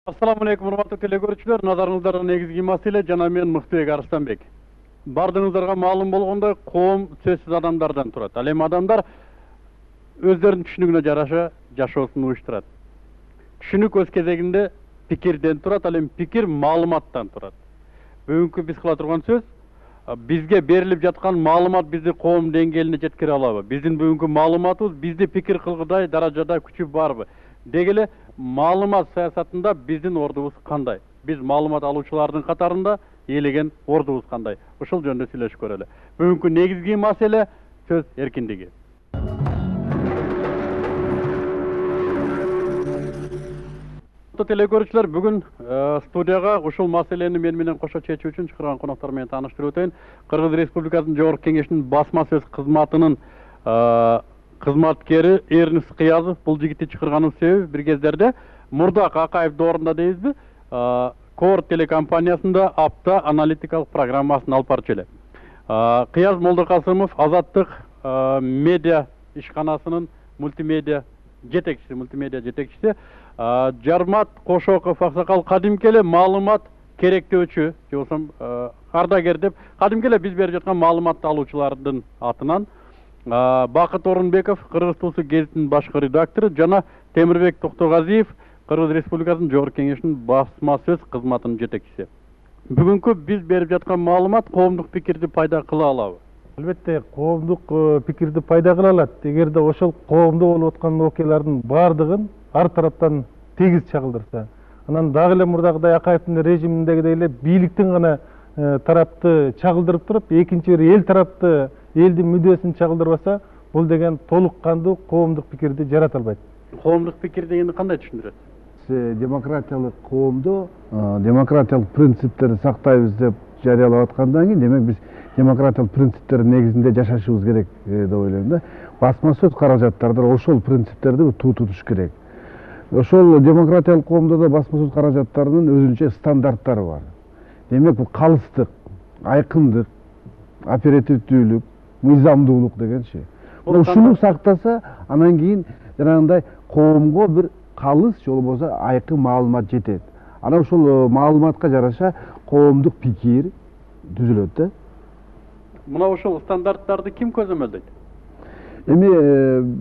Assalamu alaikum урматтуу телекөрүүчүлөр. Назарыңыздарга негизги маселе жана мен Мыктыбек Арыстанбек. Бардыгыңыздарга маалым болгондой, коом сөзсүз адамдардан турат. Ал эми адамдар өздөрүнүн түшүнүгүнө жараша жашоосун уюштурат. Түшүнүк өз кезегинде пикирден турат, ал эми пикир маалыматтан турат. Бүгүнкү биз кыла турган сөз бизге берилип жаткан маалымат бизди коом деңгээлине жеткире алабы? Биздин бүгүнкү маалыматыбыз бизди пикир кылгыдай даражада күчү барбы? Дегеле маалымат саясатында биздин ордубуз кандай? Биз маалымат алуучулардын катарында ээлеген ордубуз кандай? Ушул жөнүндө сүйлөшүп көрөлү. Бүгүнкү негизги маселе сөз эркиндиги. Телекөрүүчүлөр, бүгүн студияга ушул маселени менен кошо чечүү үчүн чакырган коноктор менен тааныштырып өтөйүн. Кыргыз Республикасынын Жогорку Кеңешинин басма сөз кызматынын кызматкери Эрнис Кыязов. Бул жигитти чакырганын себеби бир кездерде Мурдак Акаев доорунда дейбизби, Кор телекомпаниясында апта аналитикалык программасын алып барчу эле. Кыяз Молдокасымов Азаттык медиа ишканасынын мультимедиа жетекчиси, Жармат Кошоков аксакал кадимки эле маалымат керектөөчү, же болбосо ардагер деп кадимки эле биз берип жаткан маалыматты алуучулардын атынан Бакыт Орунбеков, Кыргыз Туусу гезитинин башкы редактору, жана Темирбек Токтогазиев, Кыргыз Республикасынын Жогорку Кеңешинин басма сөз кызматынын жетекчиси. Бүгүнкү биз берип жаткан маалымат коомдук пикирди пайда кыла алабы? Албетте, коомдук пикирди пайда кыла алат. Эгерде ошол коомдо болуп аткан окуялардын баардыгын ар тараптан тегиз чагылдырса, анан дагы эле мурдагыдай Акаевдин режиминдегидей эле бийликтин гана тарапты чагылдырып туруп, экинчи бир эл тарапты, элдин мүддөсүн чагылдырбаса, бул деген толук кандуу коомдук пикирди жарата албайт. Коомдук пикир дегенди кандай түшүндүрөт? Демократиялык коомдо демократиялык принциптерди сактайбыз деп жарыялап аткандан кийин, демек биз демократиялык принциптердин негизинде жашашыбыз керек деп ойлойм да. Басма сөз каражаттарды ошол принциптерди тутуш керек. Ошол демократиялык коомдо да басма сөз каражаттарынын өзүнчө стандарттары бар. Демек бул калыстык, айкындык, оперативдүүлүк, мыйзамдуулук дегенчи. Ушуну сактаса, анан кийин жанагындай коомго бир калыс же болбосо айкын маалымат жетет. Анан ушул маалыматка жараша коомдук пикир түзүлөт да. Мына ошол стандарттарды ким көзөмөлдөйт? Эми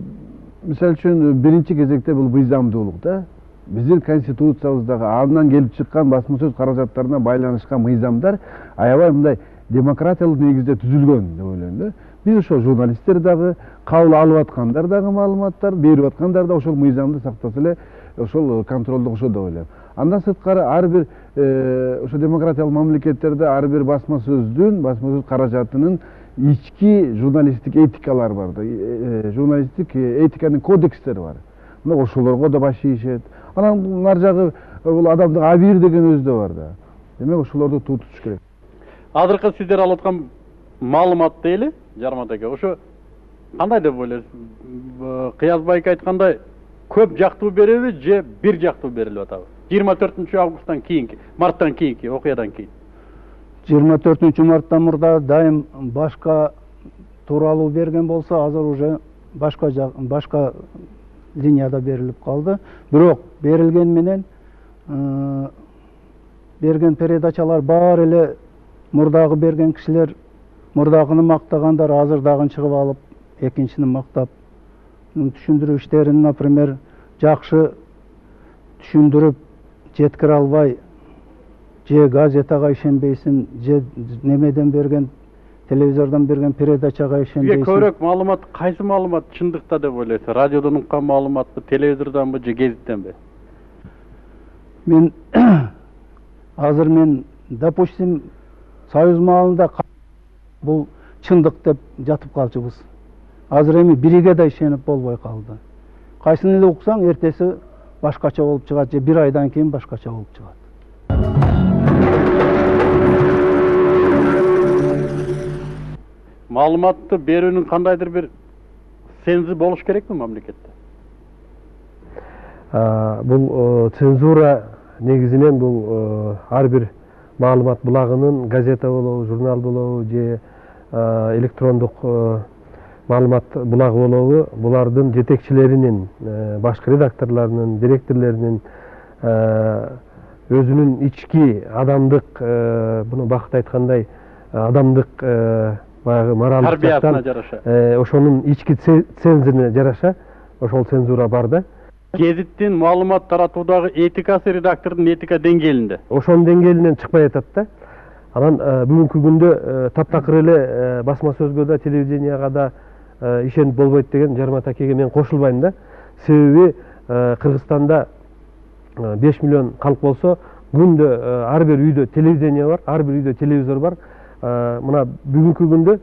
мисалы үчүн биринчи кезекте бул мыйзамдуулук да. Биздин конституциябыздагы андан келип чыккан басма сөз каражаттарына байланышкан мыйзамдар аябай мындай демократиялык негизде түзүлгөн деп ойлойм да. Биз ошол журналисттер дагы, кабыл алып аткандар дагы маалыматтар берип аткандар да ошол мыйзамды сактаса эле ошол контролдо кошот деп ойлойм. Андан сырткары ар бир ошо демократиялык мамлекеттерде ар бир басма сөз каражатынын ички журналисттик этикалары бар да. Журналисттик этиканын кодекстери бар. Мына ошолорго да баш ийишет. Анан нар жагы бул адамдык абийир деген өзү да бар да. Демек ошолорду тутуш керек. Азыркы сиздер алып аткан маалымат дейли, Жармат аке, ошо кандай деп ойлойсуз? Кыяз байке айткандай, көп жактуу береби же бир жактуу берилип атабы? 24-августтан кийинки, марттан кийинки окуядан кийин. 24-марттан мурда дайым башка тууралуу берген болсо, азыр уже башка линияда берилип калды. Бирок берилген менен берген передачалар баары эле мурдагы берген кишилер мурдагыны мактагандар, азыр дагы чыгып алып экинчини мактап. Түшүндүрүү иштерин, например, жакшы түшүндүрүп жеткире албай, же газетага ишенбейсиң, же немеден берген, телевизордон берген передачага ишенбейсиң. Сизге көбүрөөк маалымат, кайсы маалымат чындыкта деп ойлойсуз? Радиодон уккан маалыматпы, телевизордонбу же гезиттенби? Мен азыр допустим, Союз маалында бул чындык деп жатып калчубуз. Азыр эми бириге да ишенип болбой калды. Кайсыны эле уксаң, эртеси башкача болуп чыгат, же бир айдан кийин башкача болуп чыгат. Маалыматты берүүнүн кандайдыр бир цензы болуш керекпи мамлекетте? Бул цензура негизинен бул ар бир маалымат булагынын, газета болобу, журнал болобу же электрондук маалымат булагы болобу, булардын жетекчилеринин, башкы редакторлорунун, директорлорунун өзүнүн ички адамдык буну Бакыт айткандай адамдык баягы моралдык тарбиясына жараша ошонун ички цензине жараша ошол цензура бар да. Гезиттин маалымат таратуудагы этикасы редактордун этика деңгээлинде Ошонун деңгээлинен чыкпай атат да. Анан бүгүнкү күндө таптакыр эле басма сөзгө да, телевиденияга да ишенип болбойт деген Жармат акеге мен кошулбайм да. Себеби Кыргызстанда 5 миллион калк болсо, күндө ар бир үйдө телевидение бар, ар бир үйдө телевизор бар. Мына бүгүнкү күндө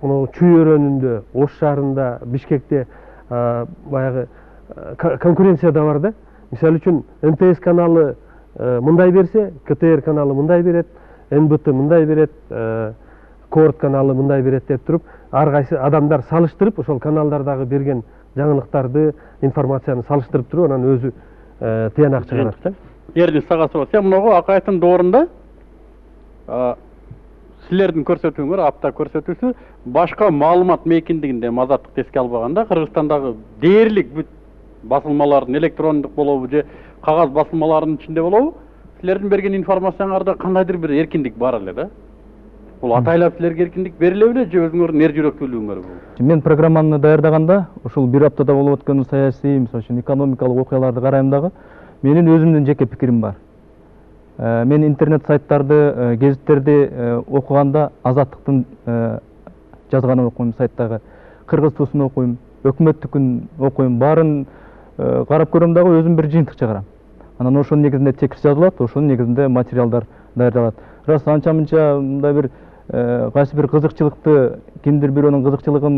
мына Чүй өрөөнүндө, Ош шаарында, Бишкекте баягы конкуренция да бар да. Мисалы үчүн МТС каналы мындай берсе, КТР каналы мындай берет, НБТ мындай берет, Корт каналы мындай берет деп туруп, ар кайсы адамдар салыштырып, ошол каналдардагы берген жаңылыктарды, информацияны салыштырып туруп, анан өзү тыянак чыгарат да. Эрдин Сагасова, сен мынагу Акаевдин доорунда силердин көрсөтүүңөр, апта көрсөтүүсү башка маалымат мейкиндигинде азаттыкты эске албаганда Кыргызстандагы дээрлик бүт басылмалардын электрондук болобу же кагаз басылмаларынын ичинде болобу, силердин берген информацияңарда кандайдыр бир эркиндик бар эле да. Бул атайлап силерге эркиндик бериле беле же өзүңөрдүн эр жүрөктүүлүгүңөр бул? Мен программаны даярдаганда ушул бир аптада болуп өткөн саясий, мисалы үчүн экономикалык окуяларды карайм дагы, менин өзүмдүн жеке пикирим бар. Мен интернет сайттарды, гезиттерди окуганда азаттыктын жазганын окуйм, сайттагы Кыргыз туусун окуйм, өкмөттүкүн окуйм, баарын карап көрөм дагы өзүм бир жыйынтык чыгарам. Анан ошонун негизинде текст жазылат, ошонун негизинде материалдар даярдалат. Рас анча-мынча мындай бир кайсы бир кызыкчылыкты, кимдир бирөөнүн кызыкчылыгын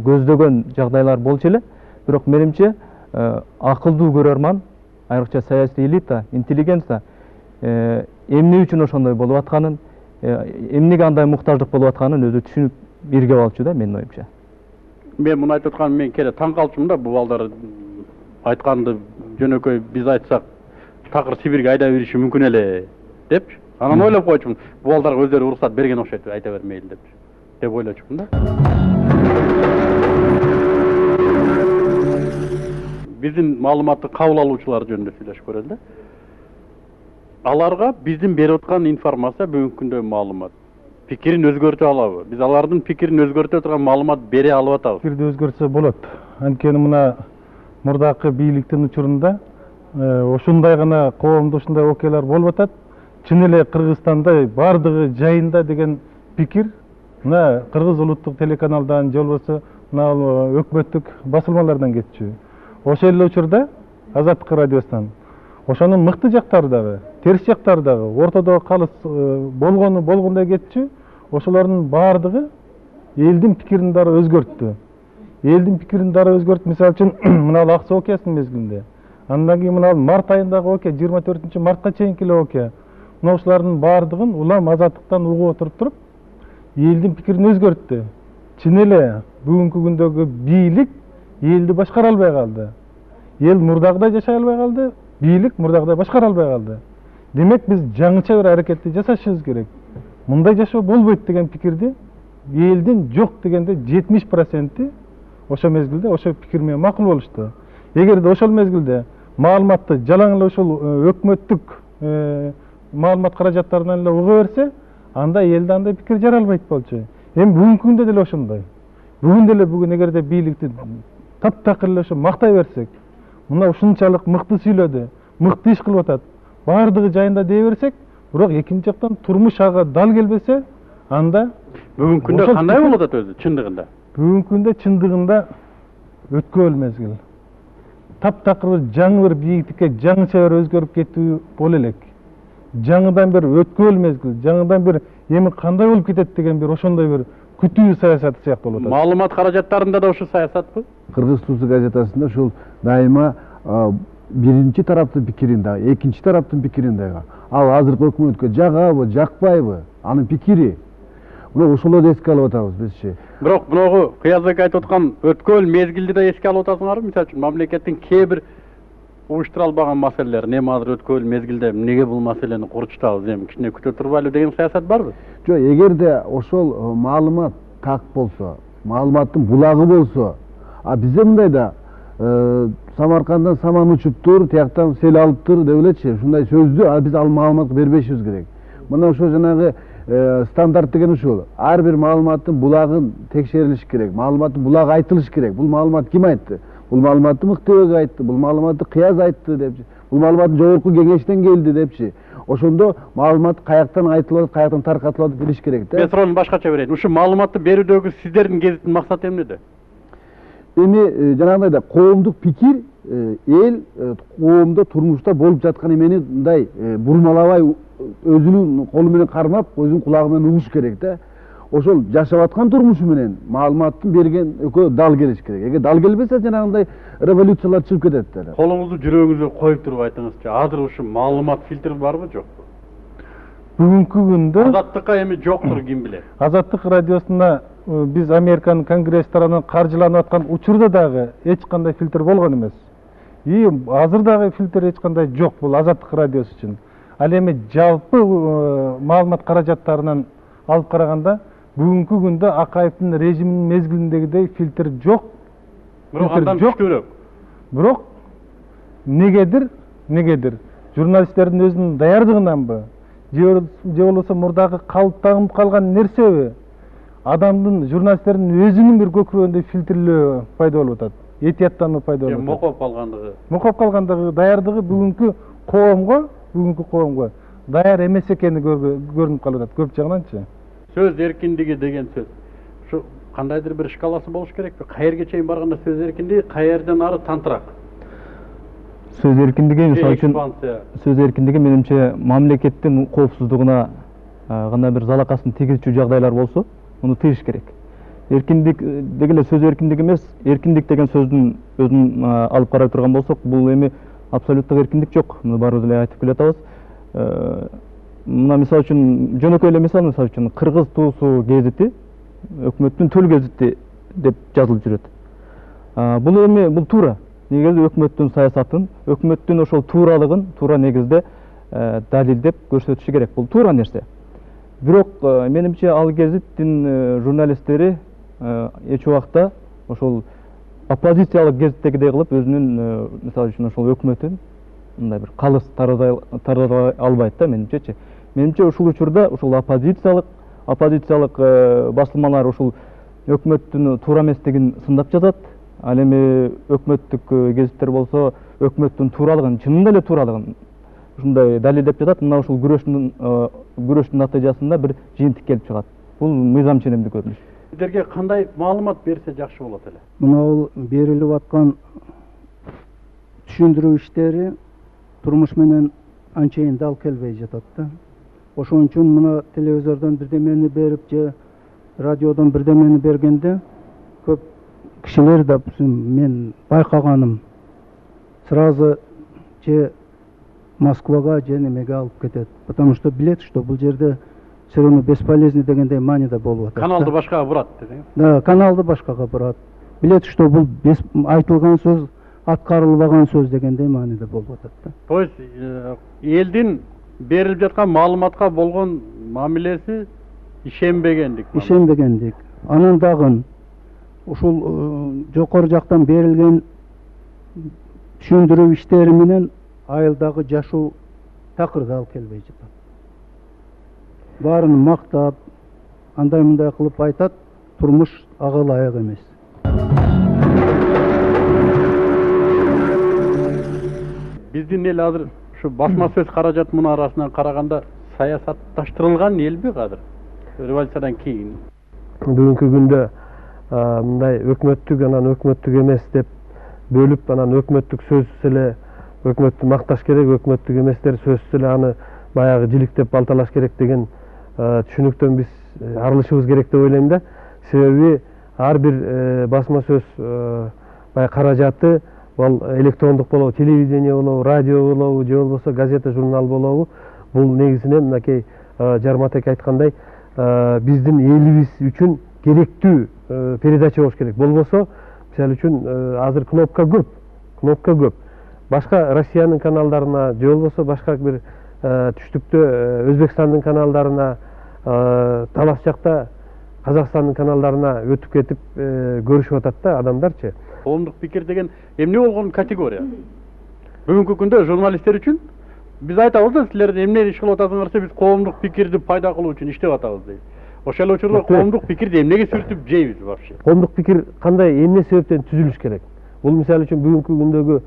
көздөгөн жагдайлар болчу эле, бирок менимче акылдуу көрөрман, айрыкча саясий элита, интеллигенция эмне үчүн ошондой болуп атканын, эмнеге андай муктаждык болуп атканын өзү түшүнүп бирге алчу да, менин оюмча. Мен муну айтып атканым, мен келе таң калчумун да, бул балдар айтканды жөнөкөй биз айтсак такыр Сибирге айдап бериши мүмкүн эле деп. Анан ойлоп койчумун, бул балдарга өздөрү уруксат берген окшойт, айта бермейли деп ойлочумун да. Биздин маалыматты кабыл алуучулар жөнүндө сүйлөшүп көрөлү да. Аларга биздин берип аткан информация бүгүнкү күндө маалымат пикирин өзгөртө алабы? Биз алардын пикирин өзгөртө турган маалымат бере алып атабыз. Пикирди өзгөртсө болот. Анткени мына мурдакы бийликтин учурунда ошондой гана коомдо ушундай окуялар болуп атат. Чын эле Кыргызстанда бардыгы жайында деген пикир мына Кыргыз улуттук телеканалдан же болбосо мына өкмөттүк басылмалардан кетчү. Ошол эле учурда Азаттык радиосунан ошонун мыкты жактары дагы, терс жактары дагы, ортодо калыс болгондой кетчү. Ошолордун бардыгы элдин пикирин дары өзгөрттү. Элдин пикирин дары өзгөртүп, мисалы үчүн мына Аксы окуясынын мезгилинде. Андан кийин мына март айындагы окуя, 24-мартка чейинки эле окуя. Мына ушулардын бардыгын улам Азаттыктан угуп отуруп туруп, элдин пикирин өзгөрттү. Чын эле бүгүнкү күндөгү бийлик элди башкара албай калды. Эл мурдагыдай жашай албай калды, бийлик мурдагыдай башкара албай калды. Демек биз жаңыча бир аракетти жасашыбыз керек. Мындай жашоо болбойт деген пикирди элдин жок дегенде 70% ошол мезгилде ошол пикир менен макул болушту. Эгерде ошол мезгилде маалыматты жалаң эле ошол өкмөттүк маалымат каражаттарынан эле уга берсе, анда элде андай пикир жаралбайт болчу. Эми бүгүнкү күндө деле ошондой. Бүгүн деле эгерде бийликти таптакыр эле ошо мактай берсек, мына ушунчалык мыкты сүйлөдү, мыкты иш кылып атат, бардыгы жайында дей берсек, бирок экинчи жактан турмуш ага дал келбесе, анда бүгүнкү күндө кандай болуп атат өзү чындыгында? Бүгүнкү күндө чындыгында өткөл мезгил. Таптакыр жаңы бир бийиктикке жаңыча бир өзгөрүп кетүү боло элек. Жаңыдан бир өткөл мезгил, жаңыдан бир эми кандай болуп кетет деген бир ошондой бир күтүү саясаты сыяктуу болуп атат. Маалымат каражаттарында да ошол саясатпы? Кыргыз туусу газетасында ушул дайыма биринчи тараптын пикирин дагы, экинчи тараптын пикирин дагы. Ал азыркы өкмөткө жагабы, жакпайбы, анын пикири. Мына ошолорду эске алып атабыз бизчи. Бирок мынагу Кыязбек айтып аткан өткөл мезгилди да эске алып атасыңарбы? Мисалы үчүн мамлекеттин кээ бир уюштура албаган маселелер, эми азыр өткөл мезгилде эмнеге бул маселени курчутабыз, эми кичине күтө турбайлы деген саясат барбы? Жок, эгерде ошол маалымат так болсо, маалыматтын булагы болсо, бизде мындай да Самаркандан саман учуптур, тияктан сел алыптыр деп элечи, ушундай сөздү биз ал маалыматты бербешибиз керек. Мына ошо жанагы стандарт деген ушул. Ар бир маалыматтын булагын текшерилиш керек, маалыматтын булагы айтылыш керек. Бул маалымат ким айтты? Бул маалыматты Мыктыбек айтты, бул маалыматты Кыяз айтты депчи. Бул маалымат жогорку кеңештен келди депчи. Ошондо маалымат каяктан айтылып, каяктан таркатылып билиш керек да. Мен суроону башкача берейин. Ушу маалыматты берүүдөгү сиздердин гезиттин максаты эмнеде? Эми жанагындай да коомдук пикир, эл коомдо турмушта болуп жаткан эмени мындай бурмалабай өзүнүн колу менен кармап, өзүнүн кулагы менен угуш керек да. Ошол жашап аткан турмушу менен маалыматтын берген экөө дал келиш керек. Эгер дал келбесе жанагындай революциялар чыгып кетет да. Колуңузду жүрөгүңүзгө коюп туруп айтыңызчы. Азыр ушу маалымат фильтри барбы, жокпу? Бүгүнкү күндө Азаттыкка эми жоктур, ким билет. Азаттык радиосуна биз Американын Конгресс тарабынан каржыланып аткан учурда дагы эч кандай фильтр болгон эмес. И азыр дагы фильтр эч кандай жок бул Азаттык радиосу үчүн. Ал эми жалпы маалымат каражаттарынан алып караганда бүгүнкү күндө Акаевдин режиминин мезгилиндегидей фильтр жок. Бирок андан күчтүүрөөк. Бирок негедир журналисттердин өзүнүн даярдыгынанбы, же болбосо мурдагы калыптанып калган нерсеби, адамдын, журналисттердин өзүнүн бир көкүрөгүндө фильтрлөө пайда болуп атат, этияттануу пайда болуп атат. Мокоп калгандыгы. Мокоп калгандыгы, даярдыгы бүгүнкү коомго даяр эмес экени көрүнүп калып атат көп жагынанчы. Сөз эркиндиги деген сөз. Ушу кандайдыр бир шкаласы болуш керекпи? Каерге чейин барганда сөз эркиндиги, каерден ары тантырак? Сөз эркиндиги мисалы үчүн сөз эркиндиги менимче мамлекеттин коопсуздугуна гана бир залакасын тийгизчү жагдайлар болсо, муну тыйыш керек. Эркиндик деги эле сөз эркиндиги эмес, эркиндик деген сөздүн өзүн алып карай турган болсок, бул эми абсолюттук эркиндик жок. Муну баарыбыз эле айтып келе атабыз. Мына мисалы үчүн жөнөкөй эле мисал үчүн Кыргыз туусу гезити өкмөттүн төл гезити деп жазылып жүрөт. Бул эми бул туура. Негизи өкмөттүн саясатын, өкмөттүн ошол тууралыгын туура негизде далилдеп көрсөтүшү керек. Бул туура нерсе. Бирок менимче ал гезиттин журналисттери эч убакта ошол оппозициялык гезиттегидей кылып өзүнүн мисалы үчүн ошол өкмөтүн мындай бир калыс тарадай албайт да менимчечи. Менимче ушул учурда ушул оппозициялык басылмалар ушул өкмөттүн туура эместигин сындап жатат. Ал эми өкмөттүк гезиттер болсо өкмөттүн тууралыгын, чынында эле тууралыгын ушундай далилдеп жатат. Мына ушул күрөштүн натыйжасында бир жыйынтык келип чыгат. Бул мыйзам ченемдүү көрүнүш. Сиздерге кандай маалымат берсе жакшы болот эле? Мына бул берилип аткан түшүндүрүү иштери турмуш менен анчейин дал келбей жатат да. Ошон үчүн мына телевизордон бирдемени берип же радиодон бирдемени бергенде көп кишилер да мен байкаганым сразу же Москвага же немеге алып кетет. Потому что билет, что бул жерде все равно бесполезный дегендей мааниде болуп атат. Каналды башкага бурат десең? Да, каналды башкага бурат. Билет, что бул айтылган сөз аткарылбаган сөз дегендей мааниде болуп атат да. То есть элдин берилип жаткан маалыматка болгон мамилеси ишенбегендик. Ишенбегендик. Анан дагы ушул жокору жактан берилген түшүндүрүү иштери менен айылдагы жашоо такыр дал келбей жатат. Баарын мактап, андай мындай кылып айтат, турмуш ага ылайык эмес. Биздин эл азыр ушу басма сөз каражат мунарасынан караганда саясатташтырылган элби азыр? Революциядан кийин. Бүгүнкү күндө мындай өкмөттүк анан өкмөттүк эмес деп бөлүп, анан өкмөттүк сөзсүз эле өкмөттү макташ керек, өкмөттүк эместер сөзсүз эле аны баягы жиликтеп балталаш керек деген түшүнүктөн биз арылышыбыз керек деп ойлойм да. Себеби ар бир басма сөз баягы каражаты бул электрондук болобу, телевидение болобу, радио болобу, же болбосо газета, журнал болобу, бул негизинен мынакей Жарматек айткандай биздин элибиз үчүн керектүү передача болуш керек. Болбосо, мисалы үчүн азыр кнопка көп. Башка Россиянын каналдарына, же болбосо башка бир түштүктө Өзбекстандын каналдарына, талас жакта Казакстандын каналдарына өтүп кетип көрүшүп атат да адамдарчы. коомдук пикир деген эмне болгон категория? Бүгүнкү күндө журналисттер үчүн биз айтабыз да, силер эмне иш кылып атасыңар десе, биз коомдук пикирди пайда кылуу үчүн иштеп атабыз дейт. Ошол учурда коомдук пикирди эмнеге сүртүп жейбиз вообще? Коомдук пикир кандай, эмне себептен түзүлүш керек? Бул мисалы үчүн бүгүнкү күндөгү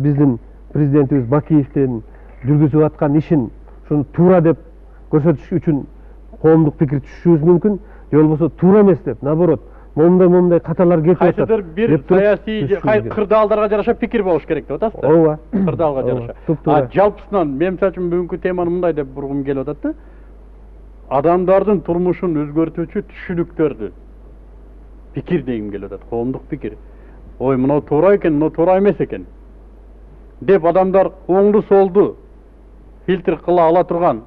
биздин президентибиз Бакиевдин жүргүзүп аткан ишин ушуну туура деп көрсөтүш үчүн коомдук пикир түшүшүбүз мүмкүн, же болбосо туура эмес деп, наоборот, момундай каталар кетип атат. Кайсыдыр бир саясий кырдаалдарга жараша пикир болуш керек деп атасыз да? Ооба. Кырдаалга жараша. Жалпысынан мен мисалы үчүн бүгүнкү теманы мындай деп бургум келип атат да. Адамдардын турмушун өзгөртүүчү түшүнүктөрдү пикир дегим келип атат, коомдук пикир. Ой, мынау туура экен, мынау туура эмес экен деп адамдар оңду солду фильтр кыла ала турган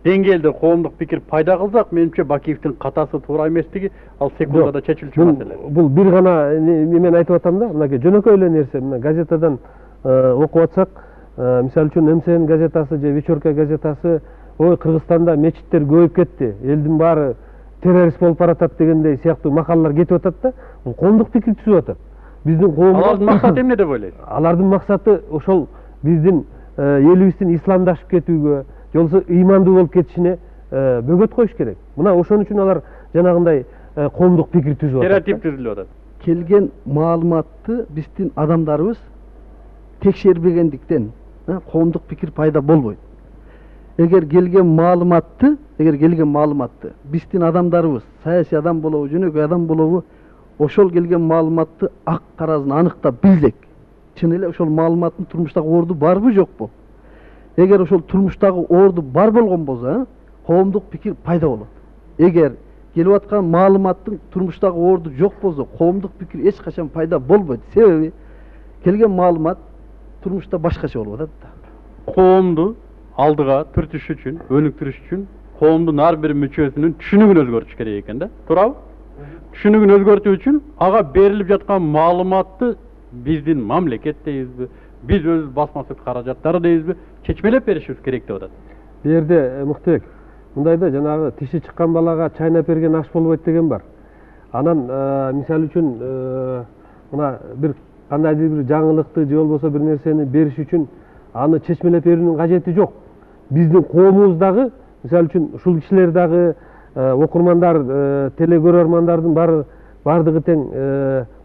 деңгээлде коомдук пикир пайда кылсак, менимче Бакиевдин катасы туура эместиги ал секундада чечилчү маселе. Бул бир гана мен айтып атам да, мынакей жөнөкөй эле нерсе. Мына газетадан окуп атсак, мисалы үчүн МСН газетасы же Вечерка газетасы, ой, Кыргызстанда мечиттер көбөйүп кетти, элдин баары террорист болуп баратат дегендей сыяктуу макалалар кетип атат да. Бул коомдук пикир түзүп атат. Биздин коомдук Алардын максаты эмне деп ойлойсуз? Алардын максаты ошол биздин элибиздин исламдашып кетүүгө, же болбосо ыймандуу болуп кетишине бөгөт коюш керек. Мына ошон үчүн алар жанагындай коомдук пикир түзүп атат. Стереотип түзүлүп атат. Келген маалыматты биздин адамдарыбыз текшербегендиктен коомдук пикир пайда болбойт. Эгер келген маалыматты биздин адамдарыбыз, саясий адам болобу, жөнөкөй адам болобу, ошол келген маалыматты ак карасын аныктап билсек, чын эле ошол маалыматтын турмуштагы орду барбы жокпу? Эгер ошол турмуштагы орду бар болгон болсо, коомдук пикир пайда болот. Эгер келип аткан маалыматтын турмуштагы орду жок болсо, коомдук пикир эч качан пайда болбойт. Себеби келген маалымат турмушта башкача болуп атат да. Коомду алдыга түртүш үчүн, өнүктүрүш үчүн коомдун ар бир мүчөсүнүн түшүнүгүн өзгөртүш керек экен да. Туурабы? Түшүнүгүн өзгөртүү үчүн ага берилип жаткан маалыматты биздин мамлекет дейбизби, биз өз басма сөз каражаттары дейбизби, чечмелеп беришибиз керек деп атат. Бул жерде Мыктыбек, мындай да, жанагы тиши чыккан балага чайнап берген аш болбойт деген бар. Анан мисалы үчүн мына бир кандайдыр бир жаңылыкты же болбосо бир нерсени бериш үчүн аны чечмелеп берүүнүн кажети жок. Биздин коомубуз дагы, мисалы үчүн ушул кишилер дагы, окурмандар, телекөрөрмандардын бардыгы тең,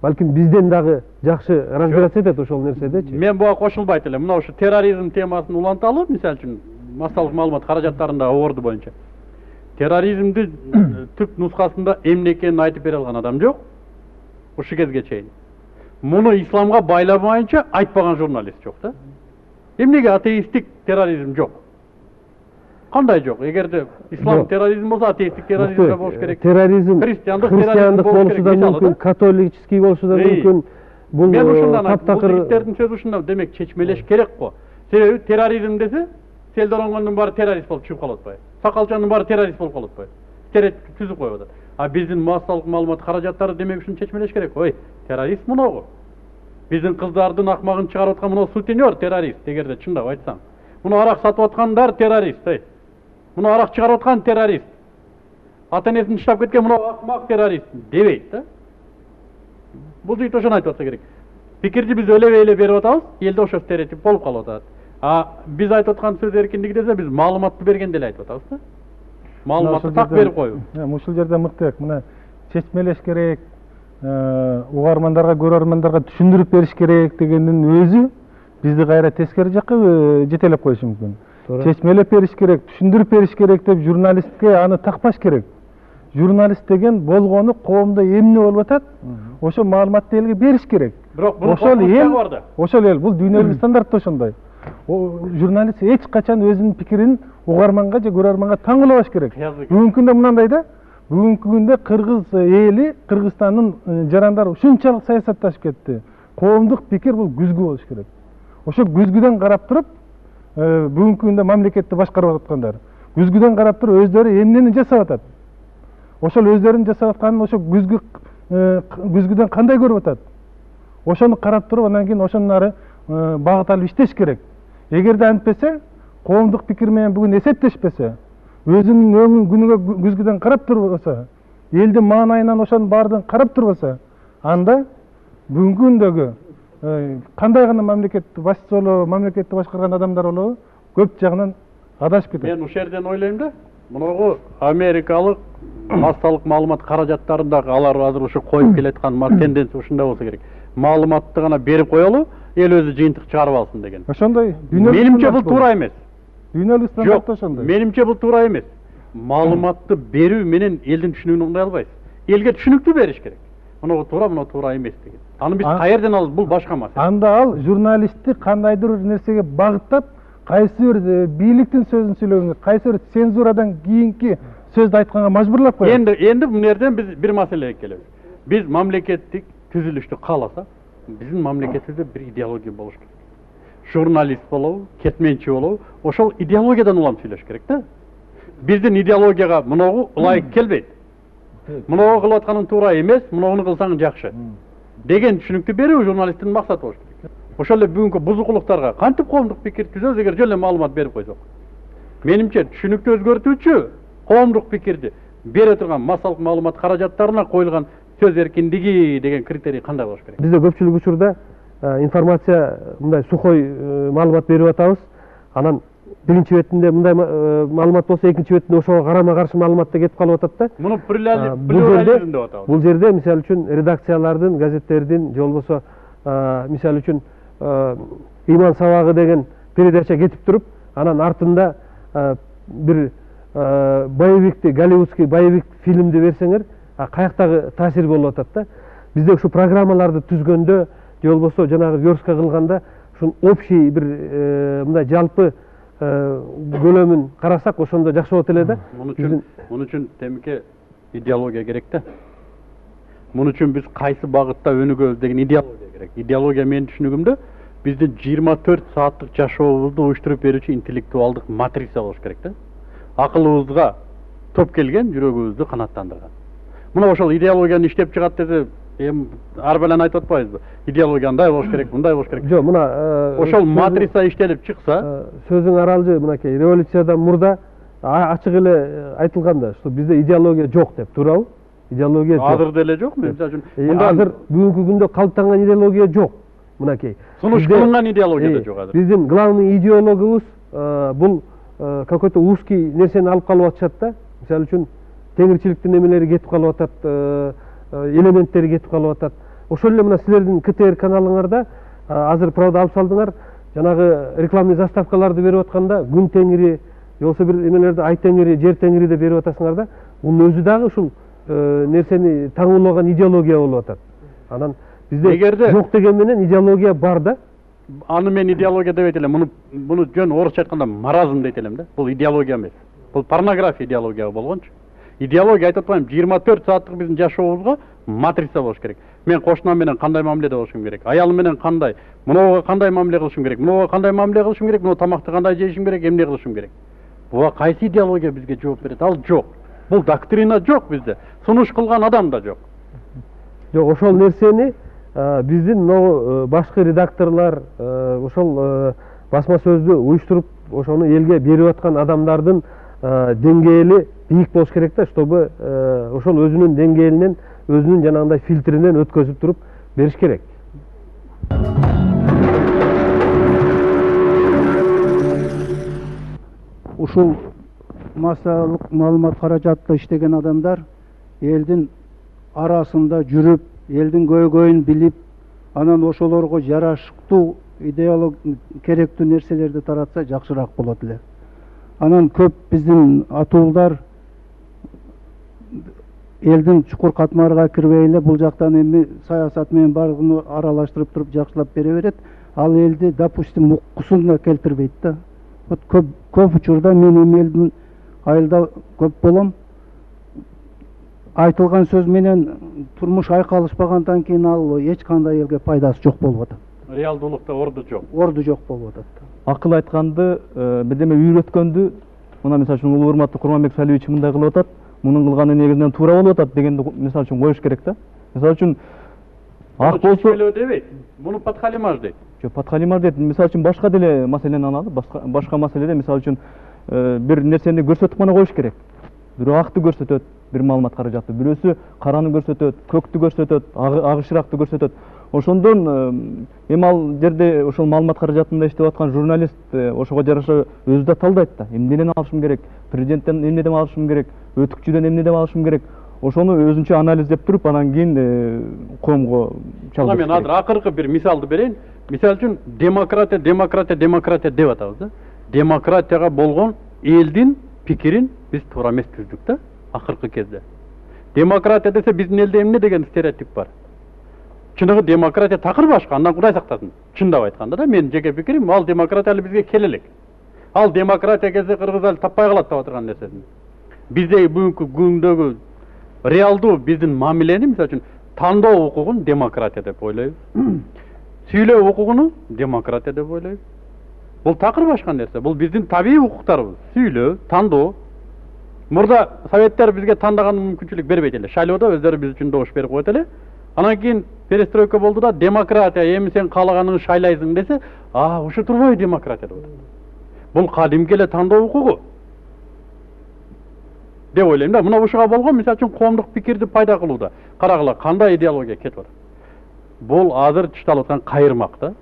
балким бизден дагы жакшы разбираться этет ошол нерседечи. Мен буга кошулбайт элем. Мына ушу терроризм темасын уланталы, мисалы үчүн массалык маалымат каражаттарындагы орду боюнча. Терроризмди түп нускасында эмне экенин айтып бере алган адам жок. Ушу кезге чейин. Муну исламга байламайынча айтпаган журналист жок да. Эмнеге атеисттик терроризм жок? Кандай жок? Эгерде ислам терроризм болсо, атеисттик терроризм да болуш керек. Терроризм христиандык терроризм болушу да мүмкүн, католический болушу да мүмкүн. Бул мен ушундан айтам, бул жигиттердин сөзү ушунда, демек чечмелеш керек го. Себеби терроризм десе, селдоронгондун баары террорист болуп чыгып калып атпайбы? Сакалчандын баары террорист болуп калып атпайбы? Стереотип түзүп коюп атат. А биздин массалык маалымат каражаттары демек ушуну чечмелеш керек. Ой, террорист мынау. Биздин кыздардын акмагын чыгарып аткан мынау сутенер террорист, эгерде чындап айтсам. Муну арак сатып аткандар террорист, муну арак чыгарып аткан террорист. Ата-энесин таштап кеткен мынау акмак террорист дебейт да. Бул жигит ошону айтып атса керек. Пикирди биз өлөбөй берип атабыз, элде ошо стереотип болуп калып атат. А биз айтып аткан сөз эркиндиги десе, биз маалыматты бергенде эле айтып атабыз да. Маалыматты так берип коюу. Ушул жерде Мыктыбек, мына чечмелеш керек, угармандарга, көрөрмандарга түшүндүрүп бериш керек дегендин өзү бизди кайра тескери жакка жетелеп коюшу мүмкүн. Чечмелеп бериш керек, түшүндүрүп бериш керек деп журналистке аны такпаш керек. Журналист деген болгону коомдо эмне болуп атат, ошо маалыматты элге бериш керек. Бирок ошол эл, бул дүйнөлүк стандартта ошондой. Журналист эч качан өзүнүн пикирин угарманга же көрөрманга таңгылабаш керек. Бүгүнкү күндө мындай да, бүгүнкү күндө кыргыз эли, Кыргызстандын жарандары ушунчалык саясатташып кетти. Коомдук пикир бул күзгү болуш керек. Ошо күзгүдөн карап туруп, бүгүнкү күндө мамлекетти башкарып аткандар күзгүдөн карап туруп өздөрү эмнени жасап атат. Ошол өздөрүнүн жасап атканын ошо күзгүдөн кандай көрүп атат? Ошону карап туруп, анан кийин ошонун ары багыт алып иштеш керек. Эгерде антпесе, коомдук пикир менен бүгүн эсептешпесе, өзүнүн өңүн күнүгө күзгүдөн карап турбаса, элдин маанайынан ошонун баардыгын карап турбаса, анда бүгүнкү күндөгү кандай гана мамлекетти башчысы болобу, мамлекетти башкарган адамдар болобу, көп жагынан адашып кетет. Мен ушул жерден ойлойм да, мынагу америкалык массалык маалымат каражаттарындагы алар азыр ушу коюп келаткан тенденция ушундай болсо керек. Маалыматты гана берип коелу, эл өзү жыйынтык чыгарып алсын деген. Ошондой Менимче бул туура эмес. дүйнөлүк Жок, стандарт ошондой. менимче бул туура эмес. Маалыматты берүү менен элдин түшүнүгүн угдай албайсыз. Элге түшүнүктүү бериш керек. Мынагу туура эмес деген. Аны биз каерден алабыз? Бул башка маселе. Анда ал журналистти кандайдыр бир нерсеге багыттап, кайсы бир бийликтин сөзүн сүйлөгөнгө, кайсы бир цензурадан кийинки сөздү айтканга мажбурлап коет. Енді бұл жерден біз бір мәселеге келеміз. Біз мамлекеттік түзілішті қаласа, біздің мамлекетімізде бір идеология болуш керек. Журналист болу, кетменчи болу, ошол идеологиядан улам сүйлөш керек да. Биздин идеологияга мынагу ылайык келбейт. Мынагу кылып атканың туура эмес, мынагуну кылсаң жакшы деген түшүнүктү берүү журналисттин максаты болуш керек. Ошол эле бүгүнкү бузукулуктарга кантип коомдук пикир түзөбүз эгер жөн эле маалымат берип койсок? Менимче түшүнүктү өзгөртүүчү коомдук пикирди бере турган массалык маалымат каражаттарына коюлган сөз эркиндиги деген критерий кандай болуш керек? Бизде көпчүлүк учурда информация мындай сухой маалымат берип атабыз. Анан биринчи бетинде мындай маалымат болсо, экинчи бетинде ошого карама каршы маалымат да кетип калып атат да. Муну плюрализм деп атабыз. Бул жерде мисалы үчүн редакциялардын, газеттердин же болбосо мисалы үчүн иман сабагы деген передача кетип туруп, анан артында бир боевикти, голливудский боевик фильмди берсеңер, каяктагы таасир болуп атат да. Бизде ушу программаларды түзгөндө же болбосо жанагы верстка кылганда ушун общий бир мындай жалпы көлөмүн карасак ошондо жакшы болот эле да. Муну үчүн темке идеология керек да. Муну үчүн биз кайсы багытта өнүгөбүз деген идеология керек. Идеология менин түшүнүгүмдө биздин 24 сааттык жашообузду уюштуруп берүүчү интеллектуалдык матрица болуш керек да. Акылыбызга топ келген, жүрөгүбүздү канаттандырган. Мына ошол идеологияны иштеп чыгат десе, ар белен айтып атпайбызбы? Идеология андай болуш керек, мындай болуш керек. Жок, мына ошол матрица иштелип чыкса, сөзүң аралжы мынакей революциядан мурда ачык эле айтылганда, что бизде идеология жок деп, туурабы? Идеология жок. Азыр деле жок, мисалы үчүн. Азыр бүгүнкү күндө калыптанган идеология жок. Мынакей. Сунуш кылынган идеология да жок азыр. Биздин главный идеологубуз бул какой-то узкий нерсени алып калып атышат да. Мисалы үчүн теңирчиликтин немелери кетип калып атат, элементтери кетип калып атат. Ошол эле мына силердин КТР каналыңарда азыр правда алып салдыңар, жанагы рекламный заставкаларды берип атканда күн теңири, же болбосо бир эмелерди ай теңири, жер теңири деп берип атасыңар да. Мунун өзү дагы ушул нерсени таңуулаган идеология болуп атат. Анан бизде жок деген менен идеология бар да. Аны мен идеология деп элем. Муну жөн орусча айтканда маразм дейт элем да. Бул идеология эмес. Бул порнография идеология болгончу. Идеология айтып атпайм, 24 сааттык биздин жашообузга матрица болуш керек. Мен кошунам менен кандай мамиледе болушум керек, аялым менен кандай, мынауга кандай мамиле кылышым керек, мынауга кандай мамиле кылышым керек, мына тамакты кандай жейишим керек, эмне кылышым керек. Буга кайсы идеология бизге жооп берет? Ал жок. Бул доктрина жок бизде. Сунуш кылган адам да жок. Жок, ошол нерсени биздин могу башкы редакторлор, ошол басма сөздү уюштуруп, ошону элге берип аткан адамдардын деңгээли бийик болуш керек да, чтобы ошол өзүнүн деңгээлинен, өзүнүн жанагындай фильтринен өткөзүп туруп бериш керек. Ушул массалык маалымат каражатты иштеген адамдар элдин арасында жүрүп, элдин көйгөйүн билип, анан ошолорго жарашыктуу керектүү нерселерди таратса жакшыраак болот эле. Анан көп биздин атуулдар элдин чукур катмарга кирбей эле бул жактан эми саясат менен бардыгын аралаштырып туруп жакшылап бере берет. Ал элди, допустим, уккусун да келтирбейт да. Вот көп учурда мен эми элдин айылда көп болом. Айтылган сөз менен турмуш айкалышпагандан кийин ал эч кандай элге пайдасы жок болуп атат. Реалдуулукта орду жок. Орду жок болуп атат. Акыл айтканды, бирдеме үйрөткөндү, мына мисалы үчүн улуу урматтуу Курманбек Салиевич мындай кылып атат, мунун кылганы негизинен туура болуп атат дегенди мисалы үчүн коюш керек да. Мисалы үчүн ак болсо дебейт, муну подхалимаж дейт. Жок, подхалимаж дейт. Мисалы үчүн башка деле маселени алалы, башка маселеде мисалы үчүн бир нерсени көрсөтүп гана коюш керек. Бирөө акты көрсөтөт, бир маалымат каражаты, бирөөсү караны көрсөтөт, көктү көрсөтөт, агышыракты көрсөтөт. Ошондон эми ал жерде ошол маалымат каражатында иштеп аткан журналист ошого жараша өзү да талдайт да, эмнеден алышым керек, президенттен эмнеден алышым керек, өтүкчүдөн эмнеден алышым керек. Ошону өзүнчө анализдеп туруп, анан кийин коомго чалдырыш керек. Мен азыр акыркы бир мисалды берейин. Мисал үчүн демократия деп атабыз да. Демократияга болгон элдин пикирин биз туура эмес түздүк да акыркы кезде. Демократия десе биздин элде эмне деген стереотип бар. Чыныгы демократия такыр башка, андан Кудай сактасын. Чындап айтканда да, менин жеке пикирим, ал демократия али бизге келе элек. Ал демократия кезде кыргыз али таппай калат деп атырган нерсесин. Бизде бүгүнкү күндөгү реалдуу биздин мамилени, мисалы үчүн тандоо укугун демократия деп ойлойбуз. Сүйлөө укугуну демократия деп ойлойбуз. Бул такыр башка нерсе. Бул биздин табигый укуктарыбыз. Сүйлөө, тандоо. Мурда советтер бизге тандаган мүмкүнчүлүк бербейт эле. Шайлоодо өздөрү биз үчүн добуш берип койот эле. Анан кийин перестройка болду да, демократия, эми сен каалаганыңды шайлайсың десе, ушу турбайбы демократия деп атат. Бул кадимки эле тандоо укугу деп ойлойм да. Мына ушуга болгон, мисалы үчүн коомдук пикирди пайда кылууда карагыла кандай идеология кетип атат. Бул азыр чышталып аткан кайырмак да.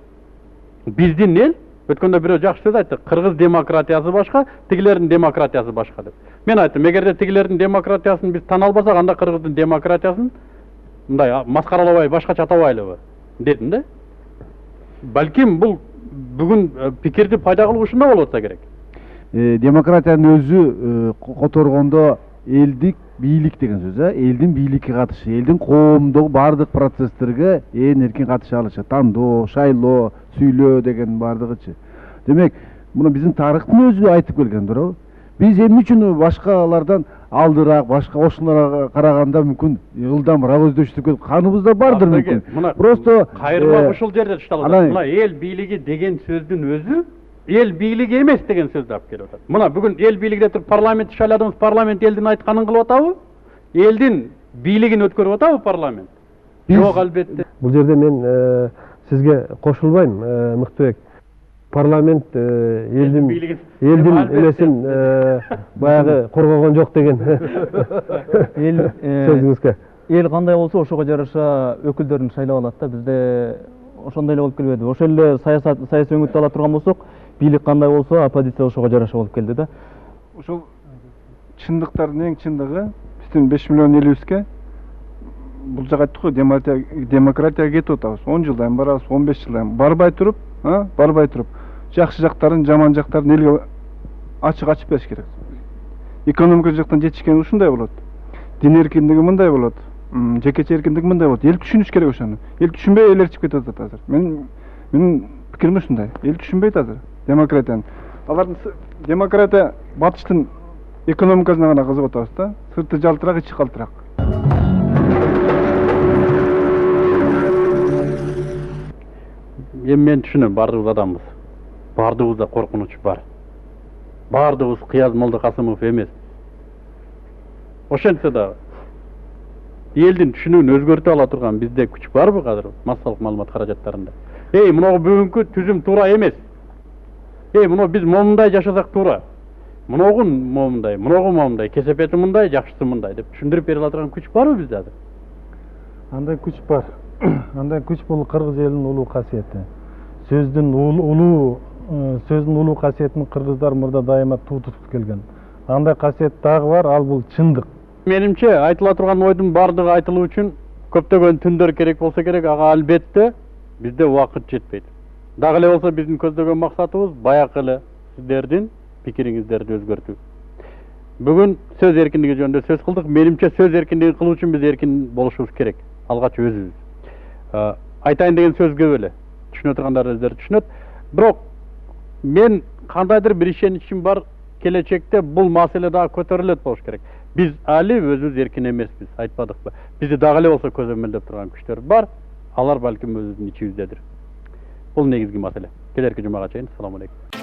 Биздин эл өткөндө бирөө жакшы сөз айтты. Кыргыз демократиясы башка, тигилердин демократиясы башка деп. Мен айттым, эгерде тигилердин демократиясын биз тана албасак, анда кыргыздын демократиясын мындай маскаралабай башкача атабайлыбы дедим да. Балким бул бүгүн пикирди пайда кылуу ушундай болуп атса керек. Демократиянын өзү которгондо элдик бийлик деген сөз, элдин бийликке катышы, элдин коомдогу баардык процесстерге эркин катыша алышы, тандоо, шайлоо, сүйлөө деген баардыгычы. Демек, муну биздин тарыхтын өзү айтып келген туурабы? Биз эмне үчүн башкалардан алдыраак, башка кошуналарга караганда мүмкүн ылдамыраак өздөштүргөн каныбызда бардыр мүмкүн. Просто кайрылма ушул жерде тушталып атат. Мына эл бийлиги деген сөздүн өзү эл бийлиги эмес деген сөздү алып келип атат. Мына бүгүн эл бийлигиде туруп парламентти шайладыңыз, парламент элдин айтканын кылып атабы? Элдин бийлигин өткөрүп атабы парламент? Жок, албетте. Бул жерде мен сизге кошулбайм, Мыктыбек. Парламент элдин эмесин баягы коргогон жок деген сөзүңүзгө. Эл кандай болсо ошого жараша өкүлдөрүн шайлап алат да. Бизде ошондой эле болуп келбеди. Ошол эле саясий өңүттү ала турган болсок, бийлик кандай болсо, оппозиция ошого жараша болуп келди да. Ошол чындыктардын эң чындыгы биздин 5 миллион элибизге бул жак айттык го, демократияга кетип атабыз. 10 жылдан барабыз, 15 жылдан барбай туруп, жакшы жактарын, жаман жактарын элге ачык бериш керек. Экономика жактан жетишкен ушундай болот. Дин эркиндиги мындай болот. Жекече эркиндик мындай болот. Эл түшүнүш керек ошону. Эл түшүнбөй эл ээрчип кетип атат азыр. Менин пикирим ушундай. Эл түшүнбөйт азыр демократияны. Алардын демократия батыштын экономикасына гана кызыгып атабыз да. Сырты жалтырак, ичи калтырак. Эми мен түшүнөм, баардыгыбыз адамбыз. Баардыгыбызда коркунуч бар. Баардыгыбыз Кыяз Молдокасымов эмес. Ошентсе да элдин түшүнүгүн өзгөртө ала турган бизде күч барбы азыр массалык маалымат каражаттарында? Мына бүгүнкү түзүм туура эмес. Мына биз момундай жашасак туура. Муногу момундай, кесепети мындай, жакшысы мындай деп түшүндүрүп бере ала турган күч барбы бизде азыр? Андай күч бар. Андай күч бул кыргыз элинин улуу касиети. Сөздүн улуу касиетин кыргыздар мурда дайыма тутуп келген. Андай касиет дагы бар, ал бул чындык. Менимче айтыла турган ойдун баардыгы айтылуу үчүн көптөгөн түндөр керек болсо керек, ага албетте бизде убакыт жетпейт. Дагы эле болсо биздин көздөгөн максатыбыз баягы эле сиздердин пикириңиздерди өзгөртүү. Бүгүн сөз эркиндиги жөнүндө сөз кылдык. Менимче сөз эркиндигин кылуу үчүн биз эркин болушубуз керек. Алгач өзүбүз. Айтайын деген сөз көп эле. Түшүнө тургандар өздөрү түшүнөт. Бирок мен кандайдыр бир ишеничим бар, келечекте бул маселе дагы көтөрүлөт болуш керек. Биз али өзүбүз эркин эмеспиз, айтпадыкпы? Бизди дагы эле болсо көзөмөлдөп турган күчтөр бар. Алар балким өзүбүздүн ичибиздедир. Бул негизги маселе. Келерки жумага чейин, assalamu alaikum.